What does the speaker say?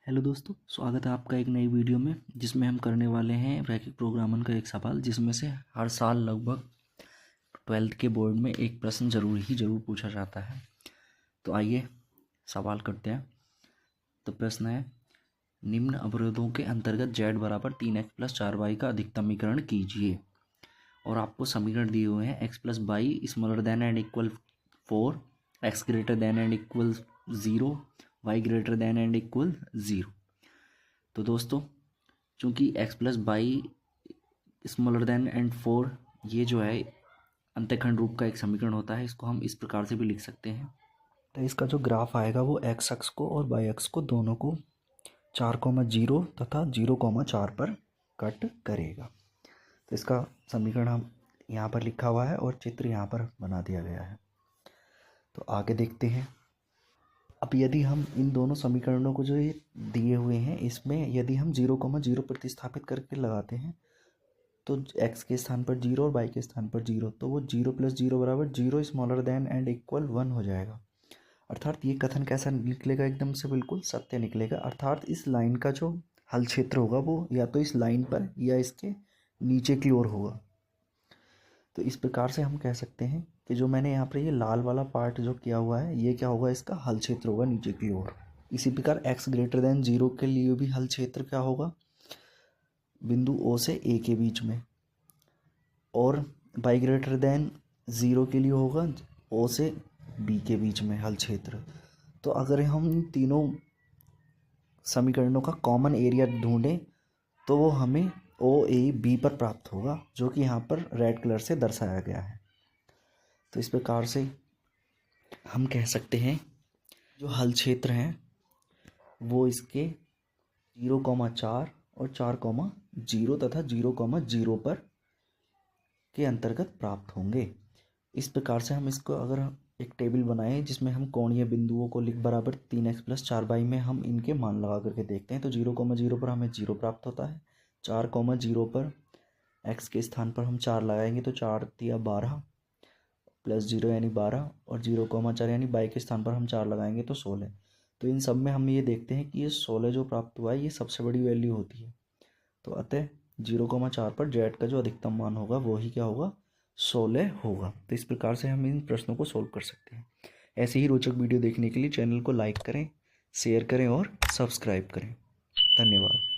Hello दोस्तों, स्वागत है आपका एक नई वीडियो में जिसमें हम करने वाले हैं रैखिक प्रोग्रामन का एक सवाल जिसमें से हर साल लगभग 12th के बोर्ड में एक प्रश्न जरूर पूछा जाता है। तो आइए सवाल करते हैं। तो प्रश्न है, निम्न अवरोधों के अंतर्गत z बराबर 3x + 4y का अधिकतमीकरण कीजिए। और आपको समीकरण दिए हुए हैं x + y smaller than and equal 4, x greater than and equal 0, y greater than and equal 0। तो दोस्तों, चूंकि x + y smaller than and 4 ये जो है अंतःखंड रूप का एक समीकरण होता है, इसको हम इस प्रकार से भी लिख सकते हैं। तो इसका जो ग्राफ आएगा वो x अक्ष को और y अक्ष को दोनों को 4,0 तथा 0,4 पर कट करेगा। तो इसका समीकरण हम यहाँ पर लिखा हुआ है और चित्र यहाँ पर बना दिया गया है। तो आगे देखते हैं। अब यदि हम इन दोनों समीकरणों को जो ये दिए हुए हैं इसमें यदि हम 0,0 प्रतिस्थापित करके लगाते हैं तो x के स्थान पर 0 और y के स्थान पर 0, तो वो 0 + 0 बराबर 0 स्मॉलर देन एंड इक्वल 1 हो जाएगा। अर्थात ये कथन कैसा निकलेगा, एकदम से बिल्कुल सत्य निकलेगा। अर्थात इस लाइन का जो हल क्षेत्र होगा वो या तो इस लाइन पर या इसके नीचे की ओर होगा। तो इस प्रकार से हम कह सकते हैं कि जो मैंने यहाँ पर ये लाल वाला पार्ट जो किया हुआ है ये क्या होगा, इसका हल क्षेत्र होगा नीचे की ओर। इसी प्रकार x ग्रेटर देन 0 के लिए भी हल क्षेत्र क्या होगा, बिंदु O से A के बीच में, और y ग्रेटर देन 0 के लिए होगा O से B के बीच में हल क्षेत्र। तो अगर हम तीनों समीकरणों का कॉमन एरिया ढूंढें तो वो हमें OAB पर प्राप्त होगा, जो कि यहाँ पर रेड कलर से दर्शाया गया है। तो इस प्रकार से हम कह सकते हैं जो हल क्षेत्र हैं वो इसके 0,4 और 4,0 तथा 0,0 पर के अंतर्गत प्राप्त होंगे। इस प्रकार से हम इसको अगर एक टेबल बनाएं जिसमें हम कोणीय बिंदुओं को लिख बराबर 3x + 4y में हम इनके मान लगा करके देखते हैं तो 0,0 पर हमें 0 प्राप्त होता है। 4,0 पर x के स्थान पर हम 4 लगाएंगे तो 4 × 12 + 0 यानी 12, और 0,4 यानी y के स्थान पर हम 4 लगाएंगे तो 16। तो इन सब में हम ये देखते हैं कि ये 16 जो प्राप्त हुआ है ये सबसे बड़ी वैल्यू होती है। तो अतः 0,4 पर z का जो अधिकतम मान होगा वो ही क्या होगा, 16 होगा। तो इस प्रकार से हम इन प्रश्नों को सोल्व कर सकते हैं। ऐसे ही रोचक वीडियो देखने के लिए चैनल को लाइक करें, शेयर करें और सब्सक्राइब करें। धन्यवाद।